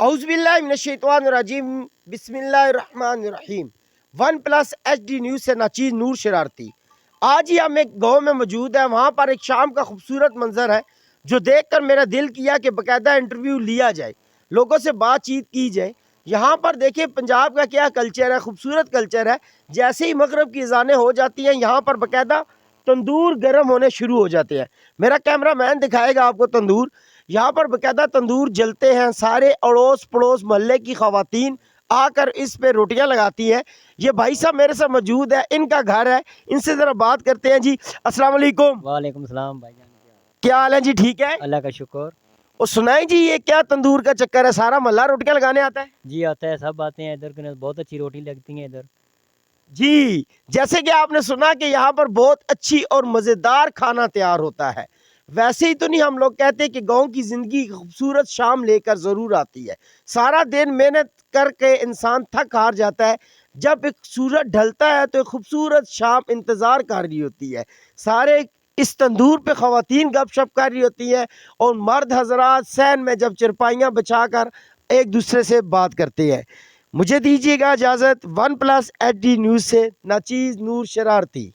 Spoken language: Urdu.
اعوذ باللہ من الشیطان الرجیم بسم اللہ الرحمن الرحیم۔ ون پلس ایچ ڈی نیوز سے ناچیز نور شرارتی۔ آج ہی ہم ایک گاؤں میں موجود ہیں، وہاں پر ایک شام کا خوبصورت منظر ہے جو دیکھ کر میرا دل کیا کہ باقاعدہ انٹرویو لیا جائے، لوگوں سے بات چیت کی جائے۔ یہاں پر دیکھیں پنجاب کا کیا کلچر ہے، خوبصورت کلچر ہے۔ جیسے ہی مغرب کی اذانیں ہو جاتی ہیں یہاں پر باقاعدہ تندور گرم ہونے شروع ہو جاتے ہیں۔ میرا کیمرہ مین دکھائے گا آپ کو تندور، یہاں پر باقاعدہ تندور جلتے ہیں، سارے اڑوس پڑوس محلے کی خواتین آ کر اس پہ روٹیاں لگاتی ہیں۔ یہ بھائی صاحب میرے ساتھ موجود ہے، ان کا گھر ہے، ان سے ذرا بات کرتے ہیں۔ جی السلام علیکم۔ وعلیکم السلام بھائی جان، کیا حال ہے جی؟ ٹھیک ہے، اللہ کا شکر۔ اور سنائیں جی یہ کیا تندور کا چکر ہے؟ سارا محلہ روٹیاں لگانے آتا ہے؟ جی آتا ہے، سب آتے ہیں ادھر کے، بہت اچھی روٹی لگتی ہیں ادھر۔ جی جیسے کہ آپ نے سنا کہ یہاں پر بہت اچھی اور مزیدار کھانا تیار ہوتا ہے۔ ویسے ہی تو نہیں ہم لوگ کہتے کہ گاؤں کی زندگی خوبصورت شام لے کر ضرور آتی ہے۔ سارا دن محنت کر کے انسان تھک ہار جاتا ہے، جب ایک سورج ڈھلتا ہے تو ایک خوبصورت شام انتظار کر رہی ہوتی ہے۔ سارے اس تندور پہ خواتین گپ شپ کر رہی ہوتی ہیں اور مرد حضرات صحن میں جب چرپائیاں بچھا کر ایک دوسرے سے بات کرتے ہیں۔ مجھے دیجیے گا اجازت۔ ون پلس ایچ ڈی نیوز سے ناچیز نور شرارتی۔